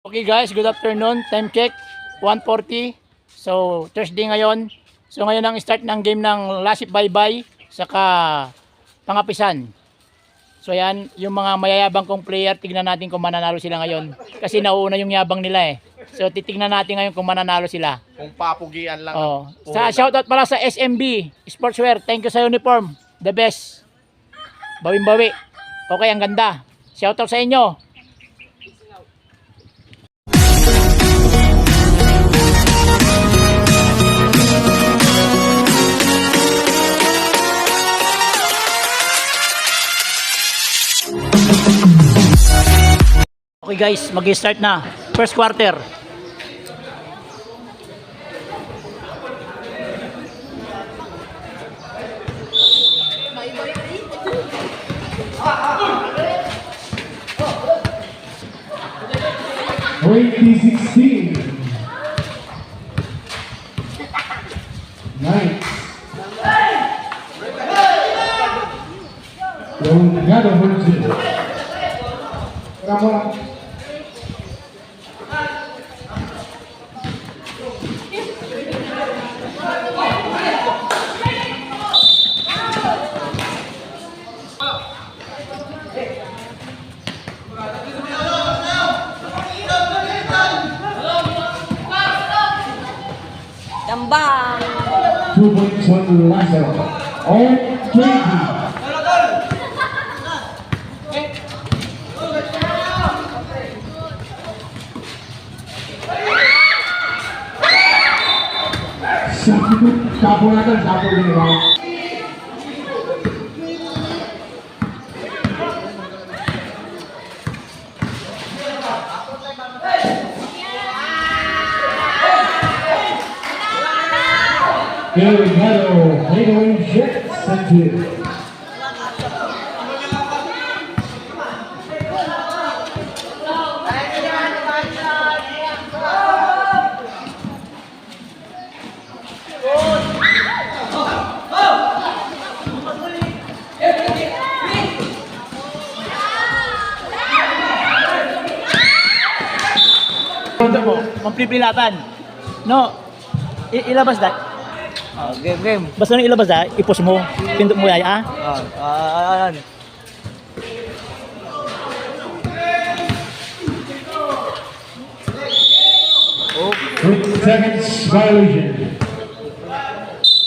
Okay guys, good afternoon. Time check, 1:40. So, Thursday ngayon. So, ngayon ang start ng game ng lasip bye-bye saka pangapisan. So, yan, yung mga mayayabang kong player, tignan natin kung mananalo sila ngayon. Kasi nauuna yung yabang nila eh. So, titignan natin ngayon kung mananalo sila. Kung papugian lang. Oh. Sa shoutout pala sa SMB Sportswear. Thank you sa uniform. The best. Bawing-bawi. Okay, ang ganda. Shoutout sa inyo. Okay guys, mag-start na. First quarter. Knights. Jugada vertical. Tambang. 2 points on the laser. All 20. Tapo natin, tapo din ba? Delgado, Halo Jet Center. Magpipilatan. No, ilabas na. Game. Basta nang ilabas na, ipos mo. Pindot mo yan, ah? Ayan. 20 seconds violation.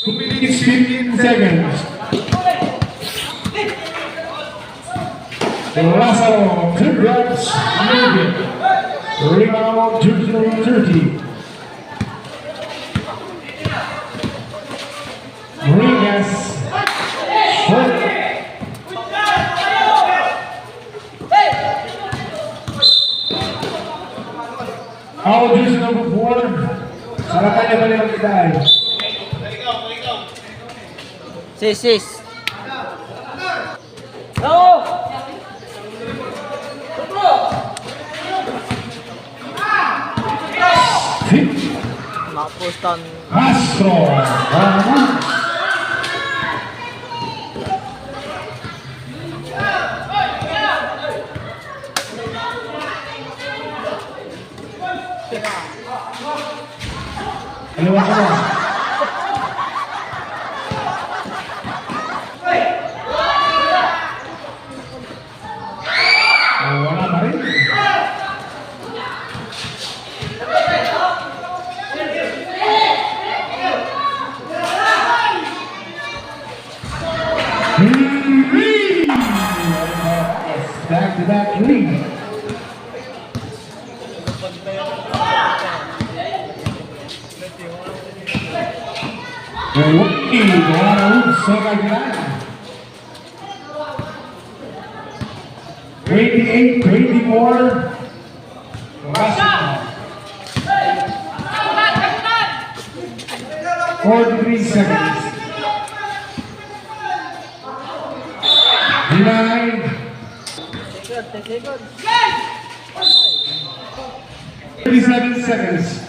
2 minutes 15 seconds. Lazaro, 2 grabs, negative. Rebound, 2-0-30. Rigas, short. Foul jersey number 4. Sarap niya balik ang kitay. Sis. No! Mapostan. Castro. Dalawa ka. Wala pa rin. Back-to-back lead. Twenty-eight, 24. 43 seconds. 9. 37 seconds.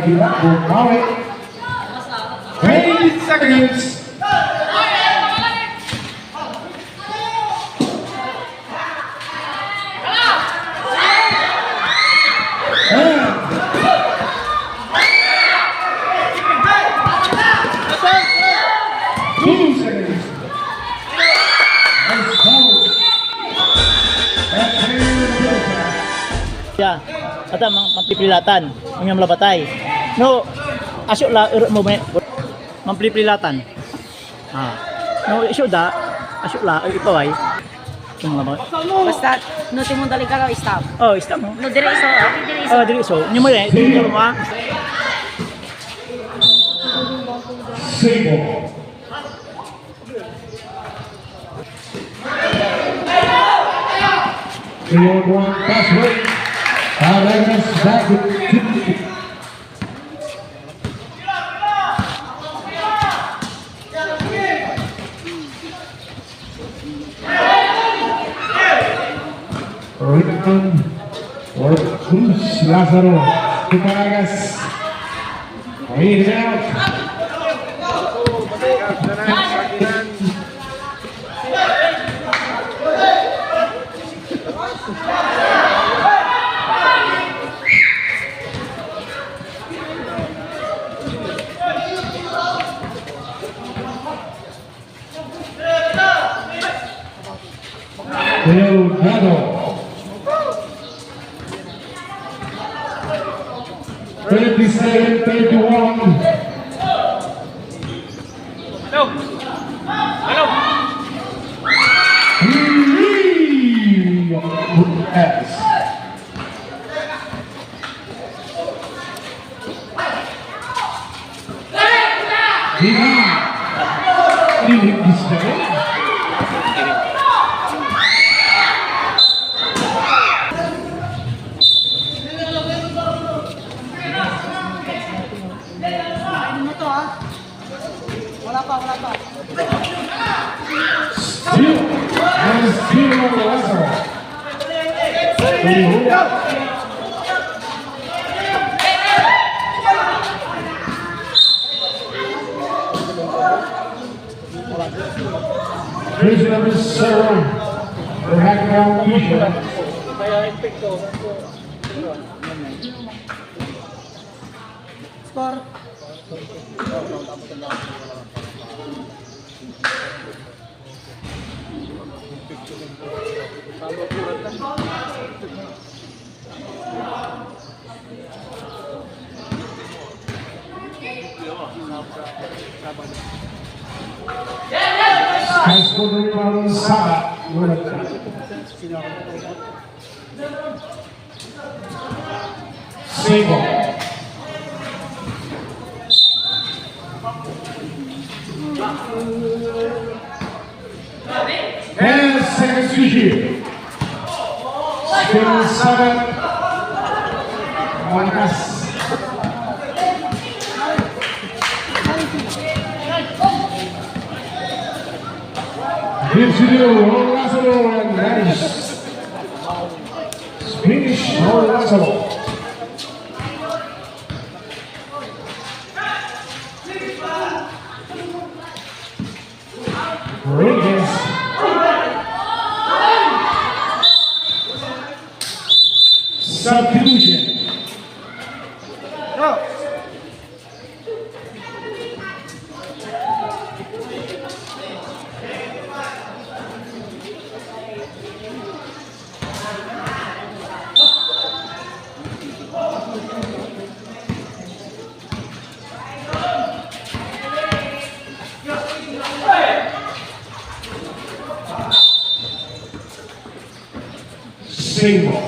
kabila. Bumawi. 20 seconds. Ya, kata mampipilatan, ang labatay. No, asyo la mo mampipilatan. No asyo ipaway. Kung labat. Basta, no timong dali ka stop. Oh, stop mo. No dire iso, dire iso. Oh, dili so. Nyo mo rin, dili mo ma. Single. Field one password. Regis back to rebound or Cruz Lazaro to Paragas. Read it out. Delgado. 37-31. Pass. Wala pa. Steal. And steal on the Lazaro. Here's number 7. We're hacking out Misha. Score. High school rebound Saba. Single. And seconds to shoot. Still 7. Malakas. Gives you the Lazaro and Dennis. Finish Lazaro. Rodriguez. Substitution. Single.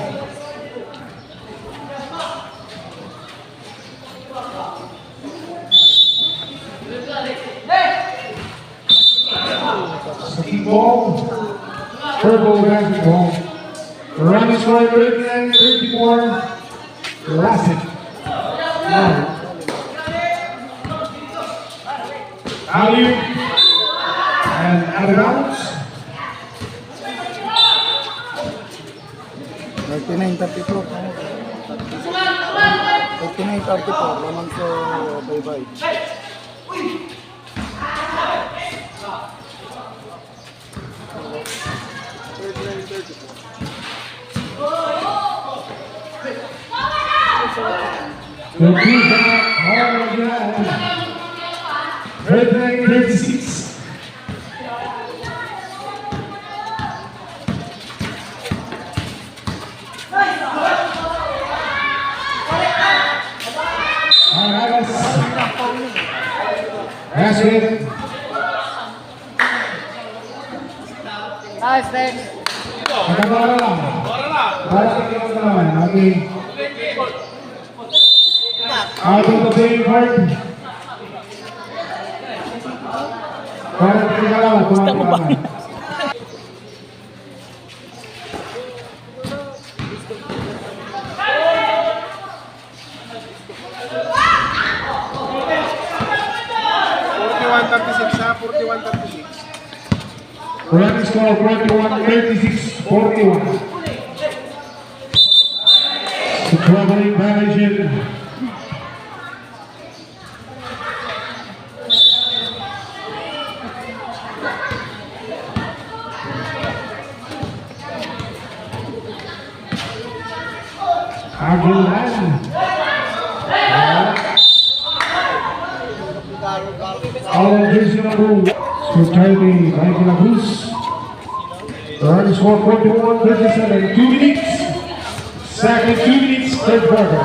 Second ball. Purple basketball. Run is for 34. Lasip. Value. And out of bounds. 39-32. 49-34, Romanso Baybay. The red flag 36. That's it. Nice, next. Para lang. Okay. Out of the playing card. Para lang. Correct score 41-36-41. The traveling violation. Aguilan. All jersey number so Charlie Aguilabus. The running score 41-37, 2 minutes. Second 2 minutes, third quarter.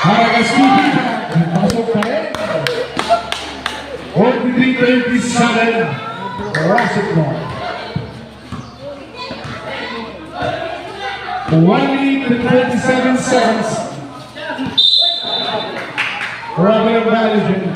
Haragasuki, pasok pa rin. 43-37, Jurassic Park. 1 minute and 37 seconds. Traveling violation.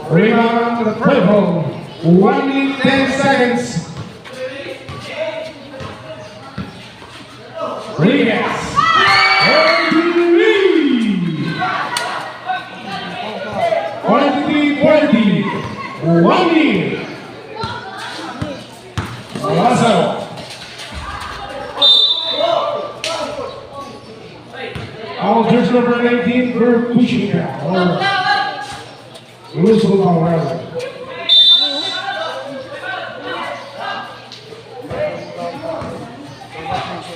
Rebound to the purple. 1 minute 10 seconds. Ligas. 43-40. 1 minute. Lazaro. All just number 19 for pushing back. Loose the ball rather.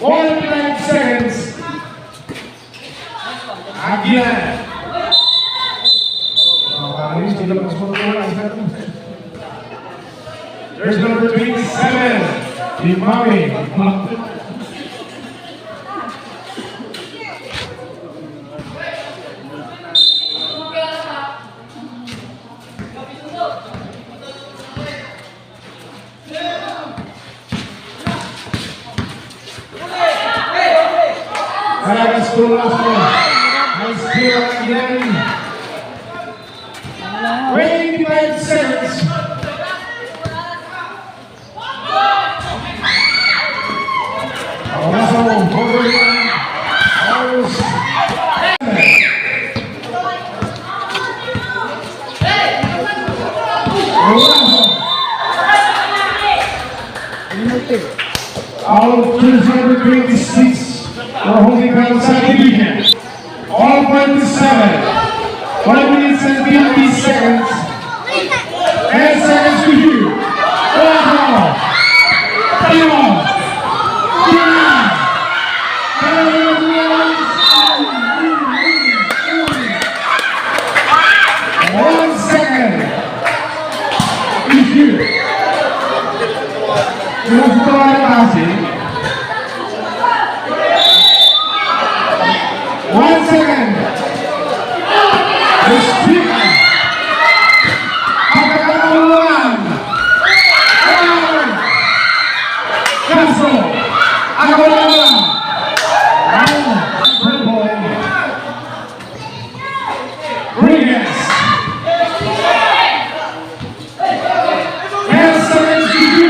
One and 9 seconds. Aguilar. There's number 27. Imami. High school again. 25 seconds. Also, over here. All 226 are holding outside division. All 27. 5 minutes and 50 seconds. 10 seconds to you. One second. Is you. Just try passing. 1 second. The speaker. Pagkakaluan. Cancel. Aguilar. Rodriguez. 10 seconds to do.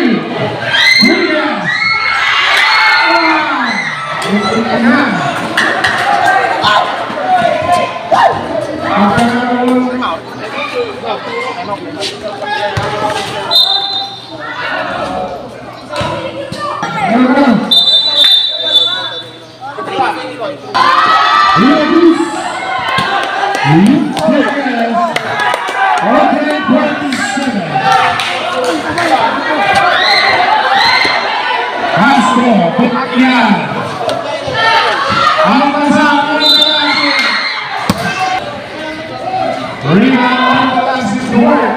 Castro, Bakbakan. Ang kasama ng lasip. Rebound ng lasip to work.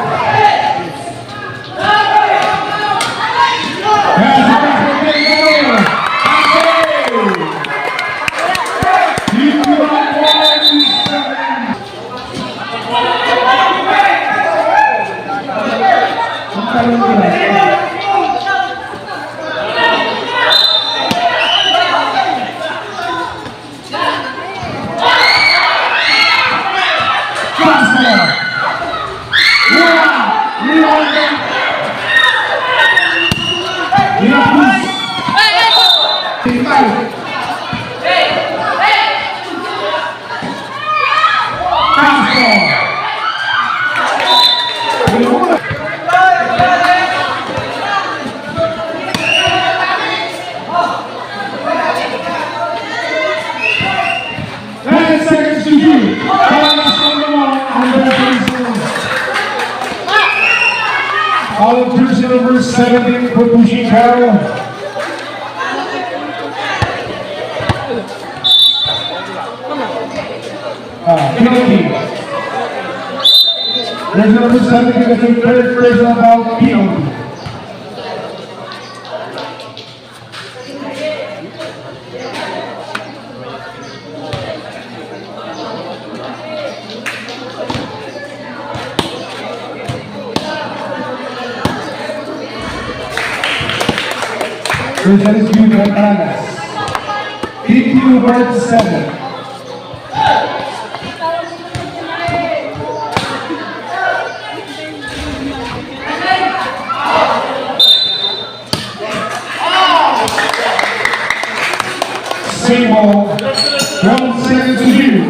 Pass it back to Pedro. Keep it on 1-7. All of jersey number 17 for pushing foul. Penalty. Jersey number 17 is the third personal foul penalty. Result is due to Bananas. 52-7. Same ball. 1 second to shoot.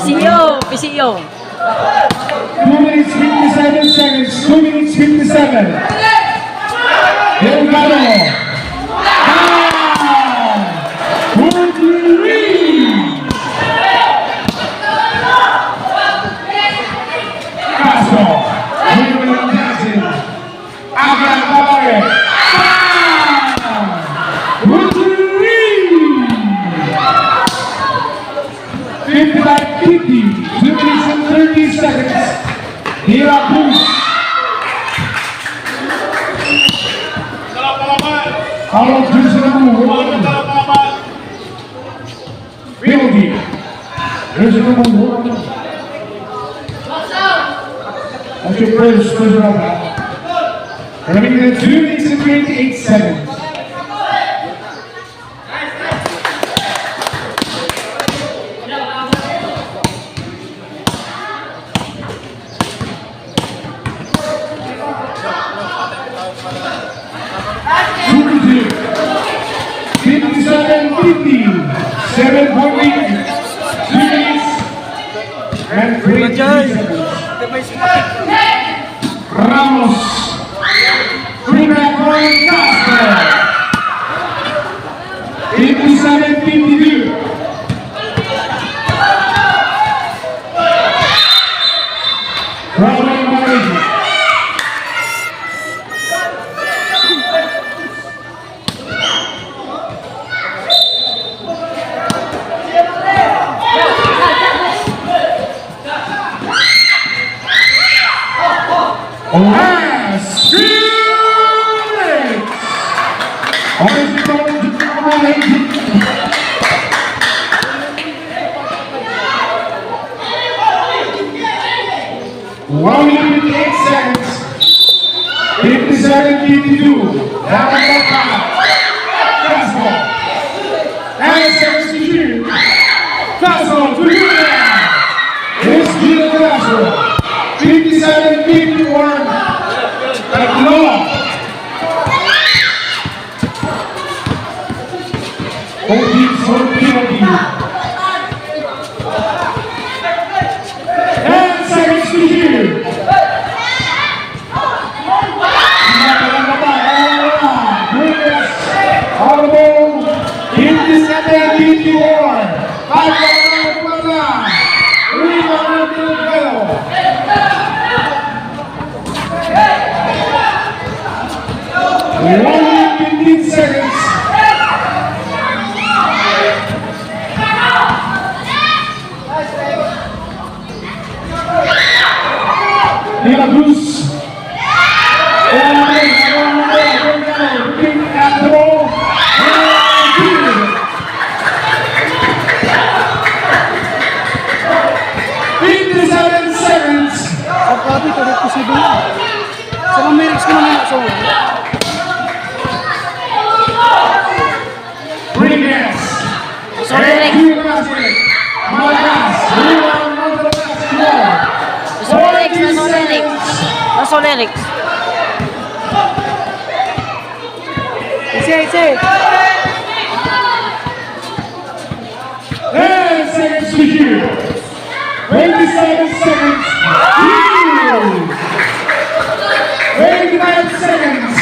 Sige, PCO. 2 minutes 57 seconds. 2 minutes 57. Delgado. Castro. William Jackson. Agad Babae. 55-50. 2 minutes and 30 seconds. Hira Cruz. All of jersey number 1. Penalty. Jersey number 1. That's your first personal foul. Remaining 2 minutes and 28 seconds. Ramos, free back for Castro. 57-52. Rolling violation. Last 2 minutes. Orange going to the 1 minute 8 seconds. 57-52. Down the foul. Fastball. And seconds to shoot. Fastball to the ground. It's Gino Castro. 57-51. Tatlo. Both teams for penalty. 10 seconds to shoot. Audible. 57-54. 5-1. Rebound of the 15 seconds. Lima Cruz. Ang grabe, tuloy posible na. Sa mga lyrics ko naman ako. Sorry, Rex. Sorry, Rex. Sorry, Rex. Isi. 10 seconds to you. 27 seconds. 29 seconds.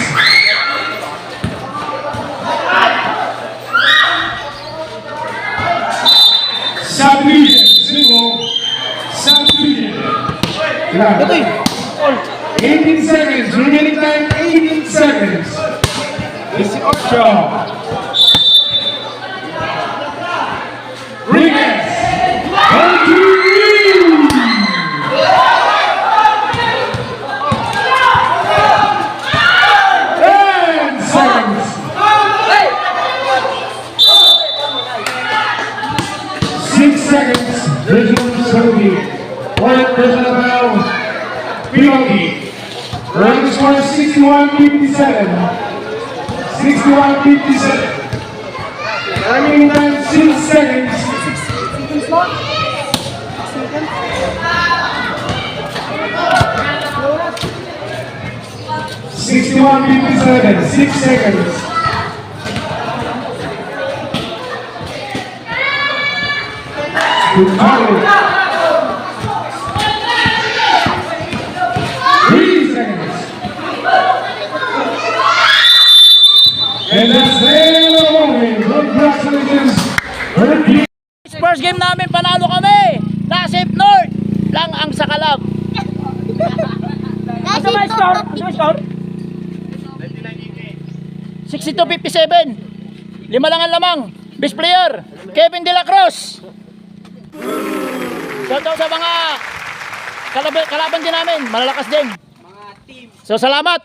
Subdivision. Single. Subdivision. Ito'y. 18 seconds. Remaining time 18 seconds. It's your job. Ringers. 1, 2, 10 seconds. 6 seconds. Visual Sophie. Point personal foul. Penalty. Running score 61-57. 61-57. Remaining time 6 seconds. Seconds lang. Seconds. 61-57. 6 seconds. Good target. 3 seconds. And that's the end of the moment. Congratulations. First game namin, panalo kami. Lasip North lang ang sakalab. Ano ba score? 62-57. 5 lang ang lamang. Best player, Kevin De La Cruz. Shout out sa mga kalaban din namin, malalakas din. So salamat.